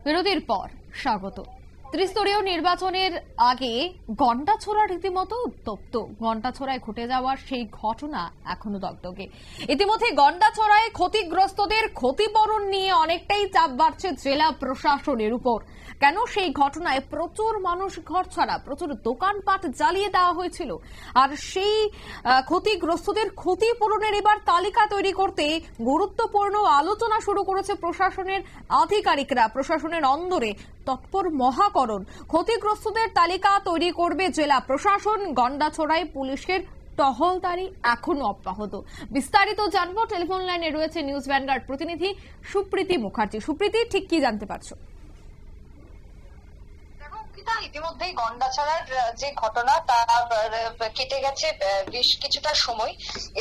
বিরতির পর স্বাগত। ত্রিস্তরীয় নির্বাচনের আগে গন্ডাছড়া রীতিমতো উত্তপ্ত। গন্ডাছড়ায় ঘটে যাওয়ার সেই ঘটনা এখনো দগদগে। ইতিমধ্যে গন্ডাছড়ায় ক্ষতিগ্রস্তদের ক্ষতিপূরণ নিয়ে অনেকটাই চাপ বাড়ছে জেলা প্রশাসনের উপর। কেন সেই ঘটনায় প্রচুর মানুষ ঘরছাড়া, প্রচুর দোকানপাট জ্বালিয়ে দেওয়া হয়েছিল। আর সেই ক্ষতিগ্রস্তদের ক্ষতিপূরণের এবার তালিকা তৈরি করতে গুরুত্বপূর্ণ আলোচনা শুরু করেছে প্রশাসনের আধিকারিকরা। প্রশাসনের অন্দরে তৎপর মহাকরণ। ক্ষতিগ্রস্তদের তালিকা তৈরি করবে জেলা প্রশাসন। গন্ডাছড়ায় পুলিশের টহলদারি এখনো অব্যাহত। বিস্তারিত জানবো, টেলিফোন লাইনে রয়েছে নিউজ ভ্যানগার্ড প্রতিনিধি সুপ্রীতি মুখার্জি। সুপ্রীতি, ঠিক কি জানতে পারছো? ইতিমধ্যেই গন্ডাছড়ার যে ঘটনা তা কেটে গেছে বেশ কিছুটা সময়,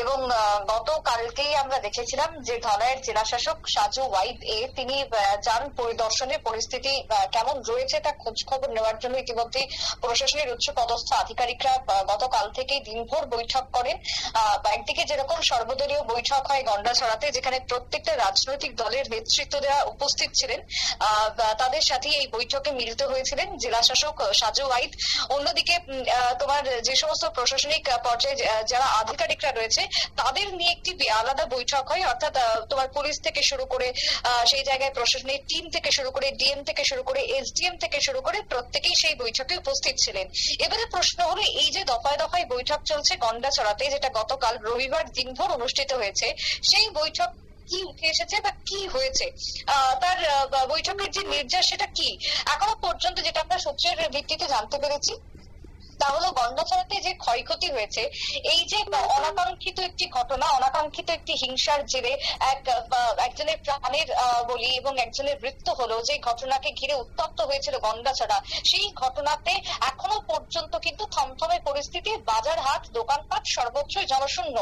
এবং গতকালকেই আমরা দেখেছিলাম যে ধলাইয়ের জেলাশাসক সাজু ওয়াইদ তিনি যান পরিদর্শনে পরিস্থিতি কেমন রয়েছে তা খোঁজ খবর নেওয়ার জন্য ইতিমধ্যেই প্রশাসনের উচ্চ পদস্থ আধিকারিকরা গতকাল থেকেই দিনভর বৈঠক করেন। একদিকে যেরকম সর্বদলীয় বৈঠক হয় গন্ডাছড়াতে, যেখানে প্রত্যেকটা রাজনৈতিক দলের নেতৃত্বরা উপস্থিত ছিলেন, তাদের সাথে এই বৈঠকে মিলিত হয়েছিলেন জেলাশাসক সাজু ওয়াইদ। অন্যদিকে তোমার যে সমস্ত প্রশাসনিক পর্যায়ে যারা আধিকারিকরা রয়েছে তাদের নিয়ে একটি আলাদা বৈঠক হয়, অর্থাৎ তোমার পুলিশ থেকে শুরু করে সেই জায়গায় প্রশাসনিক টিম থেকে শুরু করে ডিএম থেকে শুরু করে এসডিএম থেকে শুরু করে প্রত্যেকেই সেই বৈঠকে উপস্থিত ছিলেন। এবারে প্রশ্ন হলো, এই যে দফায় দফায় বৈঠক চলছে গন্ডাছড়াতে, যেটা গতকাল রবিবার দিনভর অনুষ্ঠিত হয়েছে, সেই বৈঠক কি উঠে এসেছে বা কি হয়েছে, তার বৈঠকের যে নির্যাস সেটা কি? এখনো পর্যন্ত যেটা আমরা সূত্রের ভিত্তিতে জানতে পেরেছি তা হলো গন্ডাছড়াতে যে ক্ষয়ক্ষতি হয়েছে, এই যে অনাকাঙ্ক্ষিত একটি ঘটনা, অনাকাঙ্ক্ষিত একটি হিংসার জেরে একজনের প্রাণের বলি এবং একজনের মৃত্যু হলো, যে ঘটনাকে ঘিরে উত্তপ্ত হয়েছিল গন্ডাছড়া, সেই ঘটনাতে এখনো পর্যন্ত কিন্তু থমথমে পরিস্থিতি। বাজার হাট দোকানপাট সর্বত্রই জনশূন্য।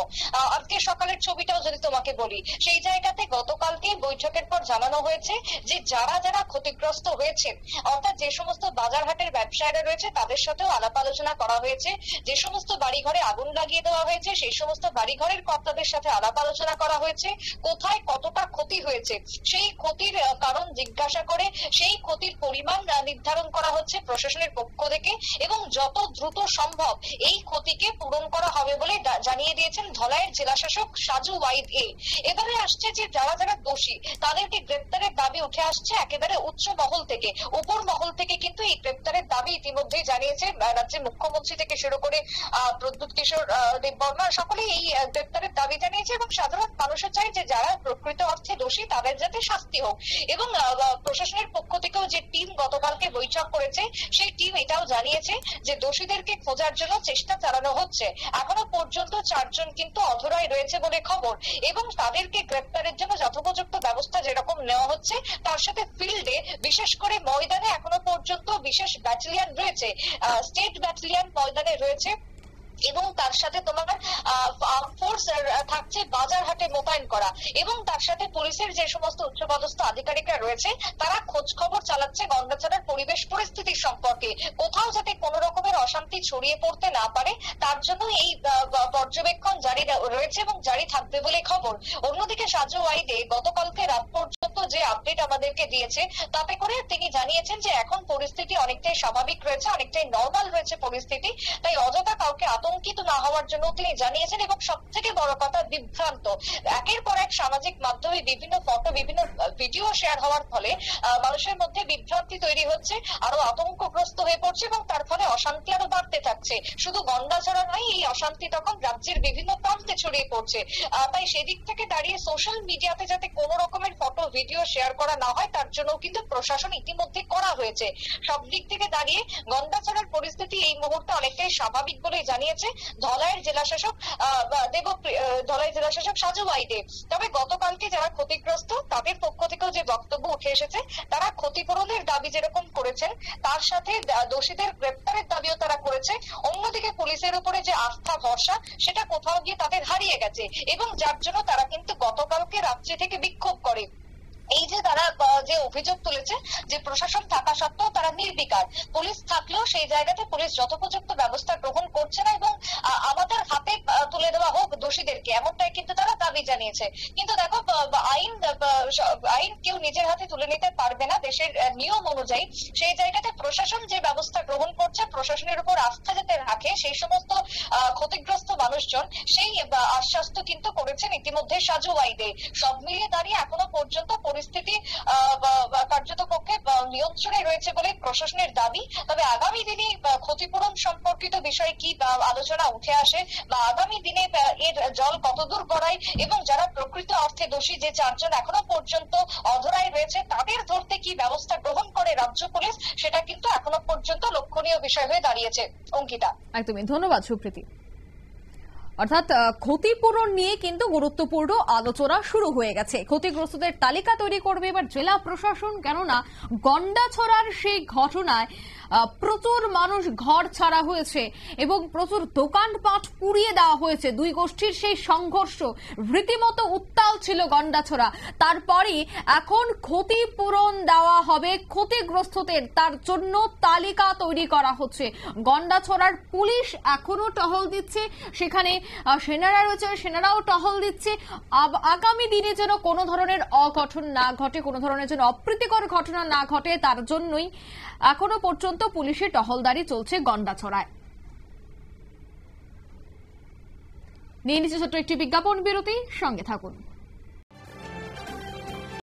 আজকে সকালের ছবিটাও যদি তোমাকে বলি, সেই জায়গাতে গতকালকে বৈঠকের পর জানানো হয়েছে যে যারা যারা ক্ষতিগ্রস্ত হয়েছে, অর্থাৎ যে সমস্ত বাজার হাটের ব্যবসায়ীরা রয়েছে তাদের সাথেও আলাপ আলোচনা করা হয়েছে। যে সমস্ত বাড়িঘরে আগুন লাগিয়ে দেওয়া হয়েছে সেই সমস্ত বাড়িঘরের কর্তাদের সাথে আলাপ আলোচনা করা হয়েছে। কোথায় কতটা ক্ষতি হয়েছে সেই ক্ষতির কারণ জিজ্ঞাসা করে সেই ক্ষতির পরিমাণ নির্ধারণ করা হচ্ছে প্রশাসনের পক্ষ থেকে, এবং যত দ্রুত সম্ভব এই ক্ষতিকে পূরণ করা হবে বলে জানিয়ে দিয়েছেন ধলাইয়ের জেলাশাসক সাজু ওয়াইদ। এবারে আসছে যে যারা যারা দোষী তাদেরকে গ্রেপ্তারের দাবি উঠে আসছে একেবারে উচ্চ মহল থেকে। উপর মহল থেকে কিন্তু এই গ্রেপ্তারের দাবি ইতিমধ্যেই জানিয়েছে রাজ্যের মুখ্যমন্ত্রী থেকে শুরু করে প্রদ্যুৎ কিশোর দেববর্মা, সকলেই এই গ্রেপ্তারের দাবি জানিয়েছে, এবং সাধারণ মানুষও চাই যে যারা প্রকৃত অর্থে দোষী তাদের যাতে শাস্তি হোক। এবং প্রশাসনের পক্ষ থেকেও যে টিম গতকালকে বৈঠক করেছে সেই টিম এটাও জানিয়েছে যে দোষীদেরকে খোঁজার জন্য চেষ্টা চালানো হচ্ছে। এখনো পর্যন্ত 4 জন কিন্তু অধরাই রয়েছে বলে খবর, এবং তাদেরকে গ্রেপ্তারের জন্য যথোপযুক্ত ব্যবস্থা যেরকম নেওয়া হচ্ছে তার সাথে ফিল্ডে, বিশেষ করে ময়দানে এখনো পর্যন্ত বিশেষ ব্যাটালিয়ন রয়েছে, স্টেট ব্যাটালিয়ন ময়দানে রয়েছে, এবং তার সাথে তোমার ফোর্স থাকছে বাজার হাটে মোতায়েন করা, এবং তার সাথে পুলিশের যে সমস্ত উচ্চপদস্থ আধিকারিকরা রয়েছে তারা খোঁজ খবর চালাচ্ছে গন্ডাছড়ার পরিবেশ পরিস্থিতি সম্পর্কে। কোথাও যাতে কোনো রকমের অশান্তি ছড়িয়ে পড়তে না পারে তার জন্য এই পর্যবেক্ষণ জারি রয়েছে এবং জারি থাকবে বলে খবর। অন্যদিকে সাজু ওয়াইদে গতকালকে রাত পর্যন্ত যে আপডেট আমাদেরকে দিয়েছে তাতে করে তিনি জানিয়েছেন যে এখন পরিস্থিতি অনেকটাই স্বাভাবিক রয়েছে, অনেকটাই নর্মাল রয়েছে পরিস্থিতি, তাই অযথা কাউকে আতঙ্কিত না হওয়ার জন্য তিনি জানিয়েছেন। এবং সব থেকে বড় কথা, বিভ্রান্ত একের পর এক সামাজিক মাধ্যমে বিভিন্ন ফটো বিভিন্ন ভিডিও শেয়ার হওয়ার ফলে মানুষের মধ্যে বিভ্রান্তি তৈরি হচ্ছে, আরো আতঙ্কগ্রস্ত হয়ে পড়ছে, এবং তার ফলে অশান্তি আরো বাড়তে থাকছে। শুধু গন্ডাছড়া নয়, এই অশান্তি তখন রাজ্যের বিভিন্ন প্রান্তে ছড়িয়ে পড়ছে। তাই সেদিক থেকে দাঁড়িয়ে সোশ্যাল মিডিয়াতে যাতে কোনো রকমের ফটো ভিডিও শেয়ার করা না হয় তার জন্য কিন্তু প্রশাসন ইতিমধ্যে করা হয়েছে। সব দিক থেকে দাঁড়িয়ে গন্ডাছড়ার পরিস্থিতি এই মুহূর্তে অনেকটাই স্বাভাবিক বলে জানিয়েছে ধলাইয়ের জেলাশাসক ধলাই জেলাশাসক সাজু ওয়াইদে। তবে গতকালকে যারা ক্ষতিগ্রস্ত তাদের পক্ষ থেকেও যে বক্তব্য উঠে এসেছে, তারা ক্ষতিপূরণের দাবি যেরকম করেছেন তার সাথে দোষীদের গ্রেপ্তারের দাবিও তারা করেছে। অন্যদিকে পুলিশের উপরে যে আস্থা ভরসা সেটা কোথাও গিয়ে তাদের হারিয়ে গেছে, এবং যার জন্য তারা কিন্তু গতকালকে রাত্রি থেকে বিক্ষোভ করে। এই যে তারা যে অভিযোগ তুলেছে যে প্রশাসন থাকা সত্ত্বেও তারা নির্বিকার, পুলিশ থাকলেও সেই জায়গাতে পুলিশ যথোপযুক্ত ব্যবস্থা গ্রহণ করছে না এবং আমাদের হাতে তুলে দেওয়া হোক দোষীদেরকে, এমনটাই কিন্তু তারা দাবি জানিয়েছে। কিন্তু দেখো আইন কেউ নিজের হাতে তুলে নিতে পারবে না দেশের নিয়ম অনুযায়ী। সেই জায়গাতে প্রশাসন যে ব্যবস্থা গ্রহণ করছে, প্রশাসনের উপর আস্থা যাতে রাখে সেই সমস্ত ক্ষতিগ্রস্ত মানুষজন, সেই আশ্বাস কিন্তু করেছেন ইতিমধ্যে সাজু ওয়াইদে। সব মিলিয়ে দাঁড়িয়ে এখনো পর্যন্ত পরিস্থিতি কার্যত পক্ষে নিয়ন্ত্রণে রয়েছে বলে প্রশাসনের দাবি। তবে আগামী দিনে ক্ষতিপূরণ সম্পর্কিত বিষয়ে কি আলোচনা উঠে আসে বা আগামী দিনে এর জল কতদূর গড়ায় এবং যারা প্রকৃত অর্থে দোষী যে 4 জন এখনো পর্যন্ত অধরায় রয়েছে তাদের ধরতে কি ব্যবস্থা গ্রহণ করে রাজ্য পুলিশ, সেটা কিন্তু এখনো পর্যন্ত লক্ষণীয় বিষয় হয়ে দাঁড়িয়েছে। অঙ্কিতা, একদমই ধন্যবাদ সুপ্রীতি। অর্থাৎ ক্ষতিপূরণ নিয়ে কিন্তু গুরুত্বপূর্ণ আলোচনা শুরু হয়ে গেছে। ক্ষতিগ্রস্তদের তালিকা তৈরি করবে এবার জেলা প্রশাসন, কেননা গন্ডাছড়ার সেই ঘটনায় প্রচুর মানুষ ঘর ছাড়া হয়েছে এবং প্রচুর দোকানপাট পুড়িয়ে দেওয়া হয়েছে। দুই গোষ্ঠীর সেই সংঘর্ষ রীতিমতো উত্তাল ছিল গন্ডাছড়া। তারপরে এখন ক্ষতিপূরণ দেওয়া হবে ক্ষতিগ্রস্তদের, তার জন্য তালিকা তৈরি করা হচ্ছে। গন্ডাছড়ার পুলিশ এখনো টহল দিচ্ছে, সেখানে সেনারা রয়েছে, সেনারাও টহল দিচ্ছে। আগামী দিনে যেন কোনো ধরনের অঘটন না ঘটে, কোনো ধরনের যেন অপ্রীতিকর ঘটনা না ঘটে, তার জন্যই এখনো পর্যন্ত পুলিশের টহলদারি চলছে গন্ডাছড়ায়। নিয়ে নিচ্ছে ছোট্ট একটি বিজ্ঞাপন বিরতি, সঙ্গে থাকুন।